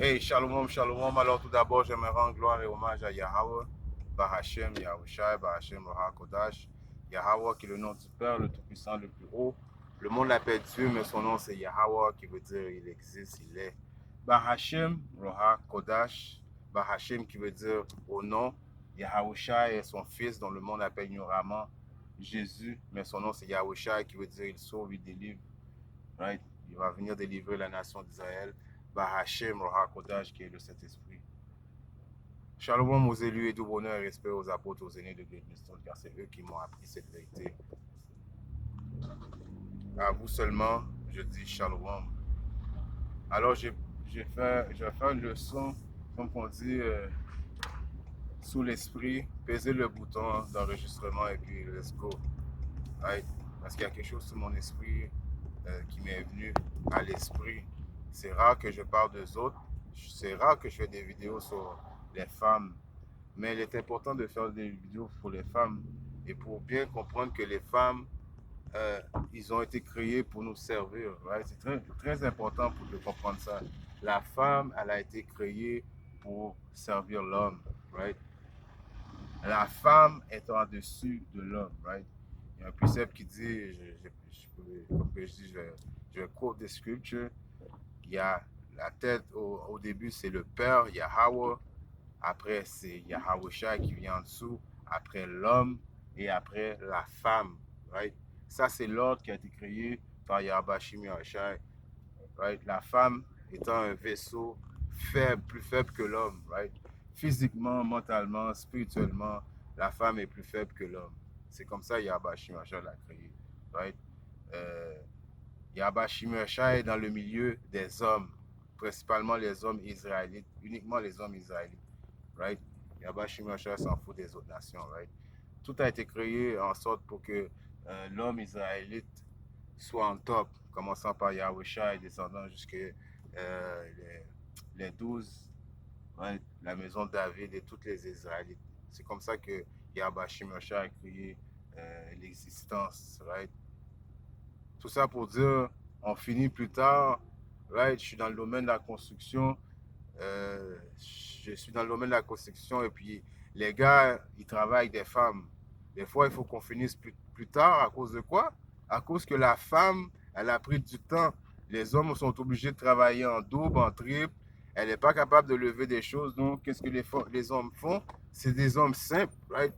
Hey, shalom, shalom. Alors tout d'abord, j'aimerais rendre gloire et hommage à Yahweh, Bahashem, Yahushai, Bahashem, Kodash. Yahweh qui est le nom du Père, le Tout-Puissant, le plus haut. Le monde l'appelle Dieu, mais son nom c'est Yahweh qui veut dire il existe, il est. Bahashem, Roha Kodash. Bahashem qui veut dire au nom. Yahushai est son fils dont le monde appelle ignoramment Jésus, mais son nom c'est Yahushai qui veut dire il sauve, il délivre. Right? Il va venir délivrer la nation d'Israël. Bahashem, Roha Kodash, qui est le Saint-Esprit. Shalom aux élus et tout bonheur et respect aux apôtres, aux aînés de Gledmiston, car c'est eux qui m'ont appris cette vérité. À vous seulement, je dis shalom. Alors, je vais faire une leçon, comme on dit, sous l'esprit, peser le bouton d'enregistrement et puis let's go. Right? Parce qu'il y a quelque chose sur mon esprit qui m'est venu à l'esprit. C'est rare que je parle des autres. C'est rare que je fais des vidéos sur les femmes. Mais il est important de faire des vidéos pour les femmes et pour bien comprendre que les femmes, ils ont été créés pour nous servir. Right? C'est très, très important de comprendre ça. La femme, elle a été créée pour servir l'homme. Right? La femme est en-dessus de l'homme. Right? Il y a un précepte qui dit, comme que je dis, je quote des scriptures. Il y a la tête, au début, c'est le Père, Yahweh. Après, c'est Yahushua qui vient en dessous. Après, l'homme. Et après, la femme. Right? Ça, c'est l'ordre qui a été créé par Yahbashim Yahushua. Right? La femme étant un vaisseau faible, plus faible que l'homme. Right? Physiquement, mentalement, spirituellement, la femme est plus faible que l'homme. C'est comme ça Yahbashim Yahushua l'a créé. Right? Yahbashim Yahushua est dans le milieu des hommes, principalement les hommes israélites, uniquement les hommes israélites. Right? Yahbashim Yahushua s'en fout des autres nations. Right? Tout a été créé en sorte pour que l'homme israélite soit en top, commençant par Yahushua et descendant jusqu'à les 12, right? La maison de David et toutes les Israélites. C'est comme ça que Yahbashim Yahushua a créé l'existence. Right? Tout ça pour dire, on finit plus tard. Right? Je suis dans le domaine de la construction. Je suis dans le domaine de la construction et puis les gars, ils travaillent avec des femmes. Des fois, il faut qu'on finisse plus tard à cause de quoi? À cause que la femme, elle a pris du temps. Les hommes sont obligés de travailler en double, en triple. Elle n'est pas capable de lever des choses. Donc, qu'est-ce que les hommes font? C'est des hommes simples, right?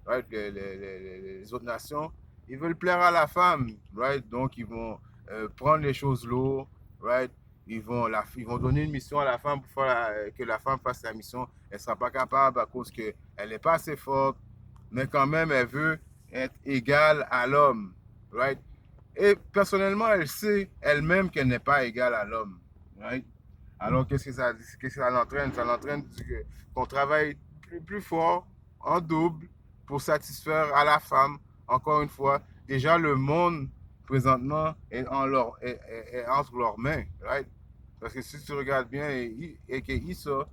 Right? Les autres nations, ils veulent plaire à la femme, right? Donc, ils vont prendre les choses lourdes, right? Ils vont donner une mission à la femme pour que la femme fasse la mission. Elle ne sera pas capable à cause qu'elle n'est pas assez forte, mais quand même, elle veut être égale à l'homme, right? Et personnellement, elle sait elle-même qu'elle n'est pas égale à l'homme, right? Alors, qu'est-ce que ça l'entraîne? Ça l'entraîne qu'on travaille plus fort, en double, pour satisfaire à la femme. Encore une fois, déjà le monde présentement est entre leurs mains, right? Parce que si tu regardes bien, et que Issa,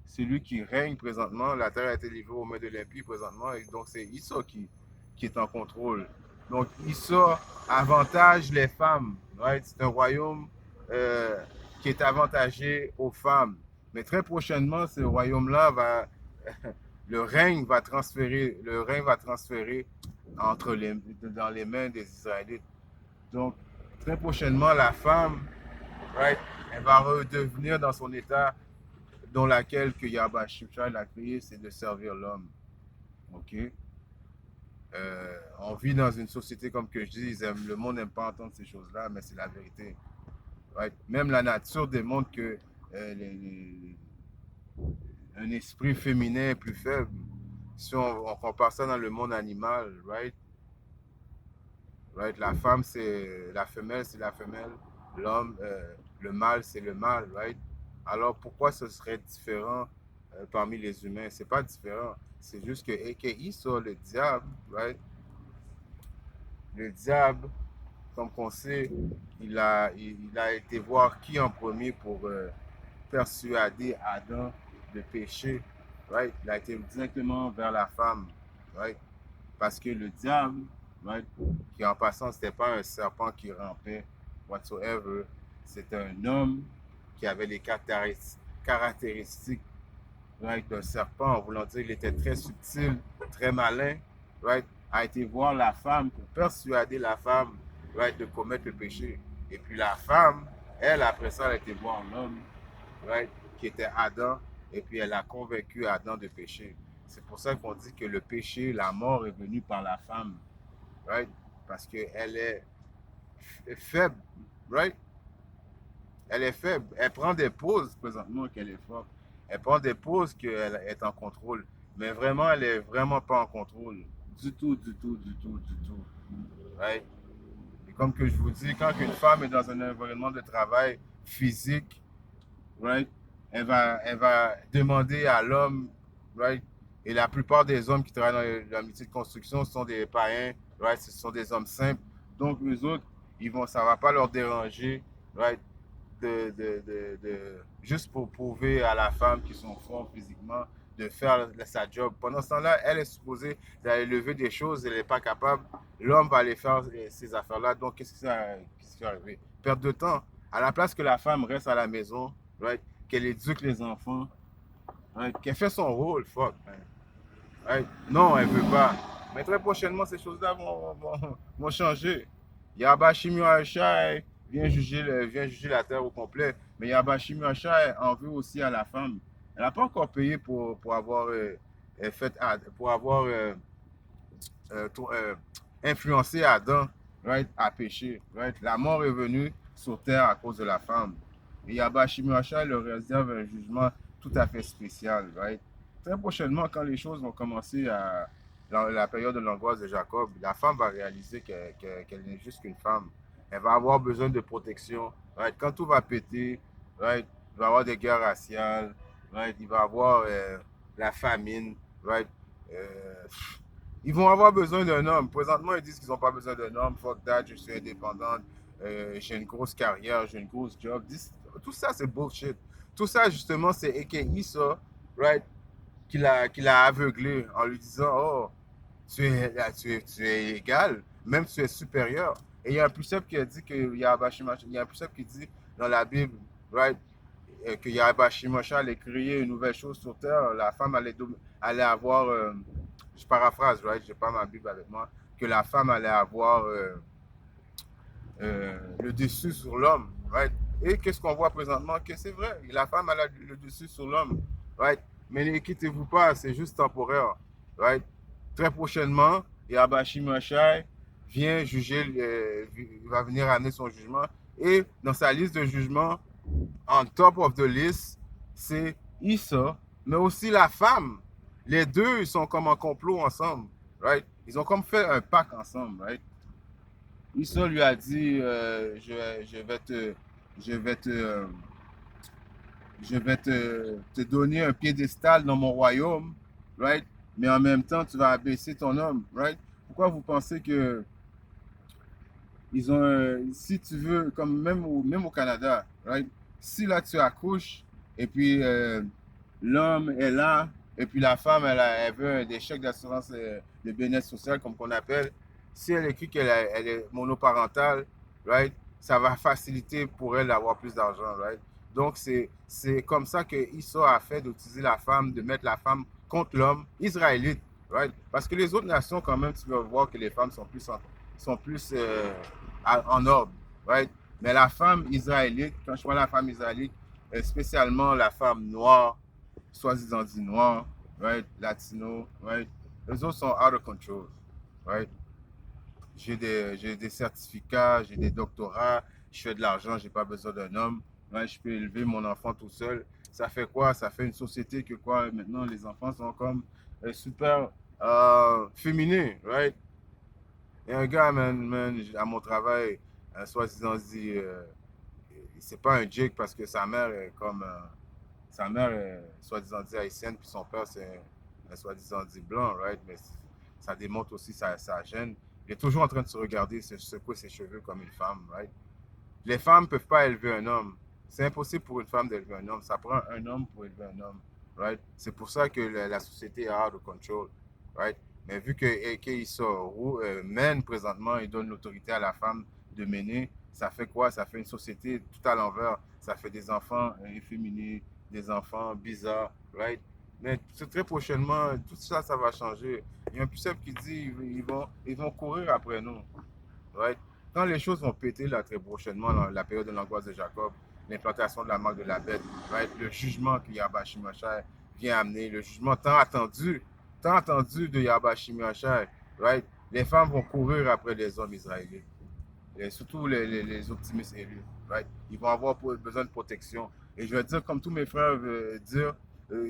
c'est lui qui règne présentement, la terre a été livrée aux mains de l'impie présentement, et donc c'est Issa qui est en contrôle. Donc Issa avantage les femmes, right? C'est un royaume qui est avantagé aux femmes. Mais très prochainement, ce royaume-là va, le règne va transférer dans les mains des Israélites. Donc, très prochainement, la femme, right, elle va redevenir dans son état dans laquelle que Yahbashim l'a créé, c'est de servir l'homme. OK? On vit dans une société, comme que je dis, le monde n'aime pas entendre ces choses-là, mais c'est la vérité. Right? Même la nature démontre que un esprit féminin est plus faible. Si on compare ça dans le monde animal, right? Right? La femme, c'est la femelle, c'est la femelle. L'homme, le mâle, c'est le mâle, right? Alors pourquoi ce serait différent parmi les humains? C'est pas différent. C'est juste que Eki sur le diable, right? Le diable, comme on sait, il a été voir qui en premier pour persuader Adam de pécher, right? Il a été directement vers la femme, right? Parce que le diable, right, qui en passant, c'était pas un serpent qui rampait, whatsoever, c'était un homme qui avait les caractéristiques, right, d'un serpent, en voulant dire qu'il était très subtil, très malin, right, a été voir la femme pour persuader la femme, right, de commettre le péché. Et puis la femme, elle, après ça, elle a été voir l'homme, right, qui était Adam, et puis elle a convaincu Adam de pécher. C'est pour ça qu'on dit que le péché, la mort est venue par la femme, right, parce qu'elle est faible, right? Elle est faible. Elle prend des pauses présentement qu'elle est forte. Elle prend des pauses qu'elle est en contrôle. Mais vraiment, elle est vraiment pas en contrôle. Du tout, du tout, du tout, du tout. Right? Et comme que je vous dis, quand une femme est dans un environnement de travail physique, right, elle va demander à l'homme, right? Et la plupart des hommes qui travaillent dans le métier de construction sont des païens, right? Ce sont des hommes simples. Donc, eux autres, ça ne va pas leur déranger, right? Juste pour prouver à la femme qu'ils sont forts physiquement de faire sa job. Pendant ce temps-là, elle est supposée d'aller lever des choses, elle n'est pas capable. L'homme va aller faire ces affaires-là. Donc, qu'est-ce qui va arriver? Perte de temps. À la place que la femme reste à la maison, right? Qu'elle éduque les enfants, right? Qu'elle fait son rôle, fuck. Right? Non, elle ne veut pas. Mais très prochainement, ces choses-là vont changer. Yabashi Muashai vient juger la terre au complet. Mais Yabashi Muashai en veut aussi à la femme. Elle n'a pas encore payé pour avoir, pour avoir influencé Adam, right, à pécher. Right? La mort est venue sur terre à cause de la femme. Et Yabashi Muashai leur réserve un jugement tout à fait spécial. Right? Très prochainement, quand les choses vont commencer à la période de l'angoisse de Jacob, la femme va réaliser qu'elle n'est juste qu'une femme. Elle va avoir besoin de protection. Right? Quand tout va péter, right? Il va y avoir des guerres raciales, right? Il va y avoir la famine. Right? Euh, ils vont avoir besoin d'un homme. Présentement, ils disent qu'ils n'ont pas besoin d'un homme. Fuck that, je suis indépendante, j'ai une grosse carrière, j'ai une grosse job. Tout ça, c'est bullshit. Tout ça, justement, c'est Eke ça, right? Qu'il a aveuglé en lui disant, oh, tu es égal, même tu es supérieur. Et il y a un précepte qui a dit il y a un précepte qui dit dans la Bible, right, que Yabashi Moshe allait créer une nouvelle chose sur terre. La femme allait avoir, je paraphrase, right, j'ai pas ma Bible avec moi, que la femme allait avoir le dessus sur l'homme, right? Et qu'est-ce qu'on voit présentement? Que c'est vrai, la femme a le dessus sur l'homme, right? Mais n'inquiétez-vous pas, c'est juste temporaire, right? Très prochainement, Yabashi Mashai vient juger, il va venir amener son jugement. Et dans sa liste de jugements, on top of the list, c'est Issa, mais aussi la femme. Les deux, ils sont comme en complot ensemble, right? Ils ont comme fait un pacte ensemble, right? Issa lui a dit, je vais te, je vais te donner un piédestal dans mon royaume, right? Mais en même temps, tu vas abaisser ton homme, right? Pourquoi vous pensez que ils ont, si tu veux, comme même au Canada, right? Si là tu accouches et puis l'homme est là et puis la femme elle veut des chèques d'assurance de bien-être social comme qu'on appelle, si elle écrit elle est monoparentale, right? Ça va faciliter pour elle d'avoir plus d'argent, right? Donc c'est comme ça que Issa a fait d'utiliser la femme, de mettre la femme contre l'homme israélite, right? Parce que les autres nations quand même, tu vas voir que les femmes sont plus en ordre, right? Mais la femme israélite, quand je vois la femme israélite, spécialement la femme noire, soi-disant dit noire, right? Latino, right? Les autres sont out of control, right? J'ai des certificats, j'ai des doctorats, je fais de l'argent, j'ai pas besoin d'un homme, right? Je peux élever mon enfant tout seul. Ça fait quoi? Ça fait une société que quoi? Maintenant, les enfants sont comme super féminins, right? Il y a un gars, à mon travail, soi-disant dit, c'est pas un Jake parce que sa mère est comme, sa mère est soi-disant dit haïtienne, puis son père c'est un soi-disant dit blanc, right? Mais ça démontre aussi sa gêne. Il est toujours en train de se regarder, se secouer ses cheveux comme une femme, right? Les femmes ne peuvent pas élever un homme. C'est impossible pour une femme d'élever un homme. Ça prend un homme pour élever un homme, right? C'est pour ça que la société est out of control, right? Mais vu qu'il sort, mène présentement, il donne l'autorité à la femme de mener, ça fait quoi? Ça fait une société tout à l'envers. Ça fait des enfants efféminés, des enfants bizarres, right? Mais c'est très prochainement, tout ça, ça va changer. Il y a un précepte qui dit ils vont courir après nous, right? Quand les choses vont péter là très prochainement, dans la période de l'angoisse de Jacob, l'implantation de la marque de la bête, right? Le jugement que Yahweh Shimashai vient amener, le jugement tant attendu de Yahweh Shimashai, right? Les femmes vont courir après les hommes israéliens, et surtout les optimistes élus, right? Ils vont avoir besoin de protection. Et je vais dire, comme tous mes frères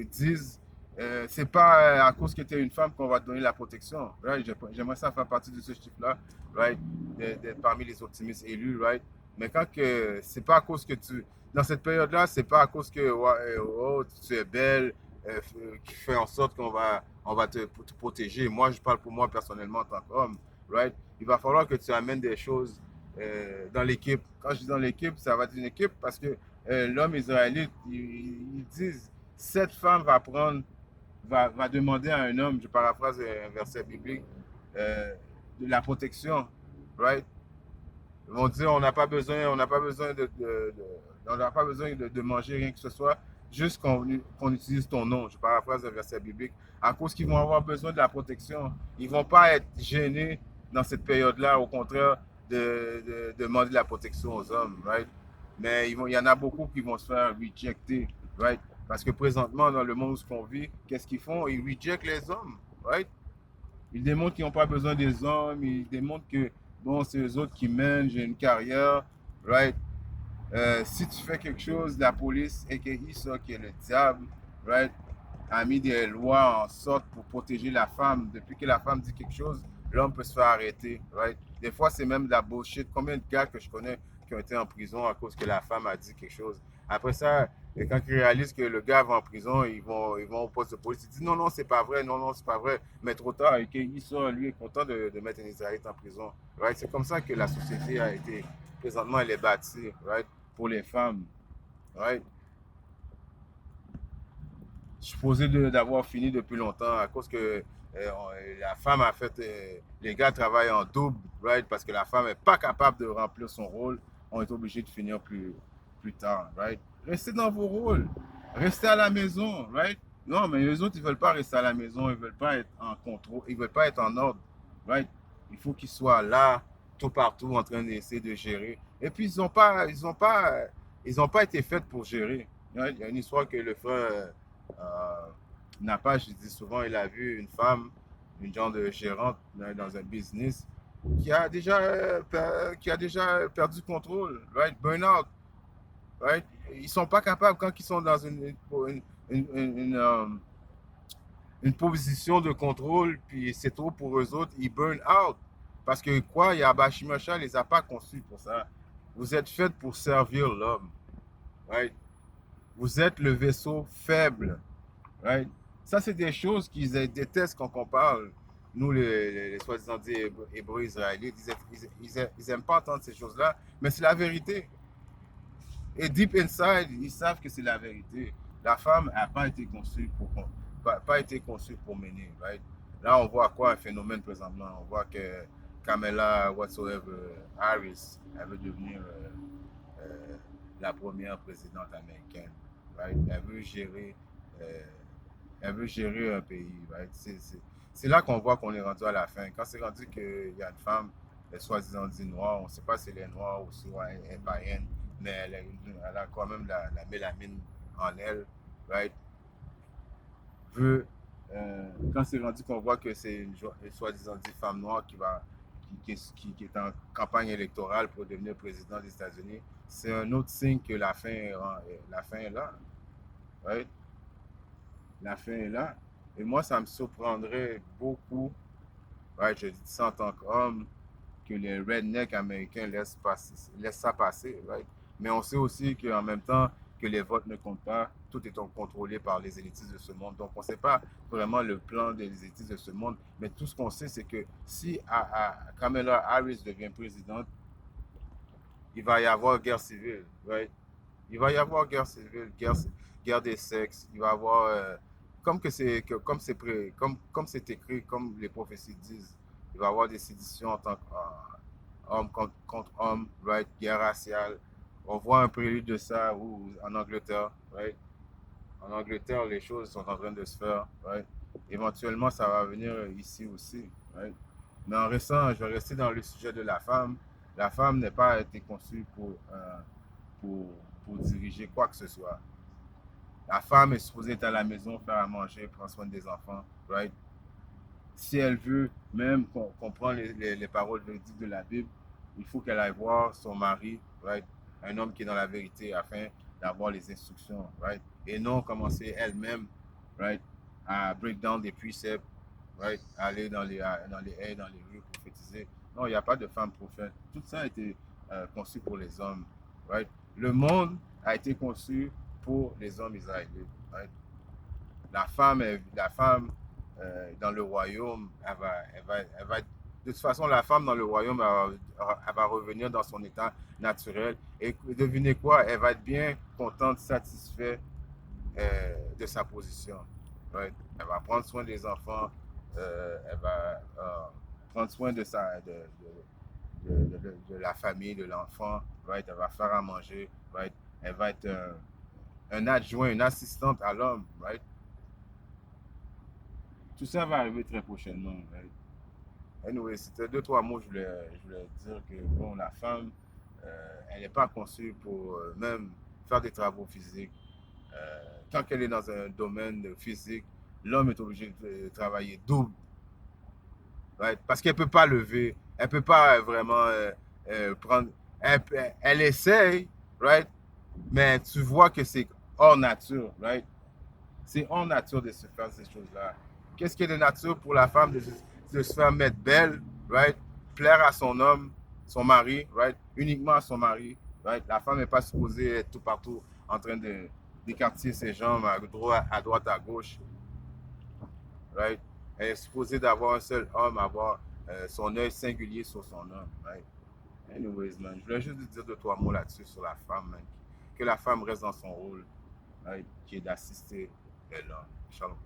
disent, c'est pas à cause que tu es une femme qu'on va te donner la protection, right? J'aimerais ça faire partie de ce chiffre-là, right? D'être parmi les optimistes élus, right? Mais quand que c'est pas à cause que dans cette période-là, c'est pas à cause que ouais, oh, tu es belle, qui fait en sorte on va te protéger. Moi, je parle pour moi personnellement en tant qu'homme, right? Il va falloir que tu amènes des choses dans l'équipe. Quand je dis dans l'équipe, ça va être une équipe parce que l'homme israélite, ils disent, cette femme va demander à un homme, je paraphrase un verset biblique, de la protection, right? Ils vont dire, on n'a pas besoin on n'a pas besoin de manger rien que ce soit, juste qu'on utilise ton nom. Je paraphrase un verset biblique. À cause qu'ils vont avoir besoin de la protection, ils ne vont pas être gênés dans cette période-là, au contraire, de demander de la protection aux hommes, right? Mais il y en a beaucoup qui vont se faire rejecter, right? Parce que présentement, dans le monde où on vit, qu'est-ce qu'ils font? Ils rejectent les hommes, right? Ils démontrent qu'ils n'ont pas besoin des hommes. Ils démontrent que, bon, c'est eux autres qui mènent, j'ai une carrière, right? Si tu fais quelque chose, la police, et que Issa, qui est le diable, right, a mis des lois en sorte pour protéger la femme. Depuis que la femme dit quelque chose, l'homme peut se faire arrêter, right? Des fois, c'est même de la bullshit. Combien de gars que je connais qui ont été en prison à cause que la femme a dit quelque chose? Après ça, et quand ils réalisent que le gars va en prison, ils vont au poste de police. Ils disent non, non, c'est pas vrai, non, non, c'est pas vrai. Mais trop tard, et qu'il soit, lui, est content de mettre un Israélite en prison. Right? C'est comme ça que la société a été, présentement, elle est bâtie, right? Pour les femmes, right? Je suis supposé d'avoir fini depuis longtemps à cause que la femme a fait, les gars travaillent en double, right? Parce que la femme n'est pas capable de remplir son rôle, on est obligé de finir plus tard, right? Restez dans vos rôles, restez à la maison, right? Non, mais les autres, ils ne veulent pas rester à la maison, ils ne veulent pas être en contrôle, ils ne veulent pas être en ordre, right? Il faut qu'ils soient là, tout partout, en train d'essayer de gérer. Et puis, ils ont pas été faits pour gérer. Right? Il y a une histoire que le frère Napache, il dit souvent, il a vu une femme, une genre de gérante dans un business, qui a déjà perdu contrôle, right? Burnout, right? Ils sont pas capables quand ils sont dans une, une, um, une position de contrôle, puis c'est trop pour eux autres, ils burn out. Parce que quoi, Yabashimosha les a pas conçus pour ça. Vous êtes fait pour servir l'homme, right? Vous êtes le vaisseau faible, right? Ça, c'est des choses qu'ils détestent quand on parle. Nous, les soi-disant hébreux israélites, ils aiment pas entendre ces choses-là, mais c'est la vérité. Et deep inside, ils savent que c'est la vérité. La femme n'a pas été conçue pas été conçue pour mener, right? Là, on voit quoi un phénomène présentement. On voit que Kamala Harris, elle veut devenir euh, la première présidente américaine, right? Euh, elle veut gérer un pays, right? C'est là qu'on voit qu'on est rendu à la fin. Quand c'est rendu qu'il y a une femme, soi-disant dit noire, on ne sait pas si elle est noire ou si elle est païenne, mais elle a quand même la mélamine en elle, right? Veut, quand c'est rendu qu'on voit que c'est une soi-disant dit femme noire qui est en campagne électorale pour devenir président des États-Unis, c'est un autre signe que la fin est là, right? La fin est là. Et moi, ça me surprendrait beaucoup, right, je dis ça en tant qu'homme, que les rednecks américains laissent ça passer, right? Mais on sait aussi qu'en même temps, que les votes ne comptent pas, tout est contrôlé par les élitistes de ce monde. Donc, on ne sait pas vraiment le plan des élitistes de ce monde, mais tout ce qu'on sait, c'est que si Kamala Harris devient présidente, il va y avoir guerre civile, right? Il va y avoir guerre civile, guerre des sexes, il va y avoir, comme c'est écrit, comme les prophéties disent, il va y avoir des séditions en tant qu'homme contre homme, right? Guerre raciale. On voit un prélude de ça en Angleterre, right? En Angleterre, les choses sont en train de se faire. Right? Éventuellement, ça va venir ici aussi. Right? Mais en restant, je vais rester dans le sujet de la femme. La femme n'est pas été conçue pour, pour diriger quoi que ce soit. La femme est supposée être à la maison, faire à manger, prendre soin des enfants. Right? Si elle veut même comprendre les paroles véridiques de la Bible, il faut qu'elle aille voir son mari, right? Un homme qui est dans la vérité, afin d'avoir les instructions, right? Et non commencer elle-même, right? À break down des préceptes, right? Aller dans les haies, dans les rues, prophétiser. Non, il n'y a pas de femme prophète. Tout ça a été conçu pour les hommes, right? Le monde a été conçu pour les hommes israéliens, right? La femme dans le royaume, de toute façon, la femme dans le royaume, elle va revenir dans son état naturel. Et devinez quoi? Elle va être bien contente, satisfaite de sa position. Right? Elle va prendre soin des enfants, elle va prendre soin de la famille, de l'enfant. Right? Elle va faire à manger. Right? Elle va être un adjoint, une assistante à l'homme. Right? Tout ça va arriver très prochainement. Right? Anyway, c'était deux, trois mots. Je voulais dire que bon, la femme, elle n'est pas conçue pour même faire des travaux physiques. Tant qu'elle est dans un domaine physique, l'homme est obligé de travailler double. Right? Parce qu'elle ne peut pas lever. Elle ne peut pas vraiment prendre. Elle essaye, right? Mais tu vois que c'est hors nature. Right? C'est hors nature de se faire ces choses-là. Qu'est-ce qui est de nature pour la femme de se faire mettre belle, right? Plaire à son homme, son mari, right? Uniquement à son mari, right? La femme n'est pas supposée être tout partout en train d'écarter ses jambes à droite, à gauche, right? Elle est supposée d'avoir un seul homme, avoir son œil singulier sur son homme, right? Anyways, man, je voulais juste dire deux, trois mots là-dessus sur la femme, man. Que la femme reste dans son rôle, right? Qui est d'assister l'homme. Shalom.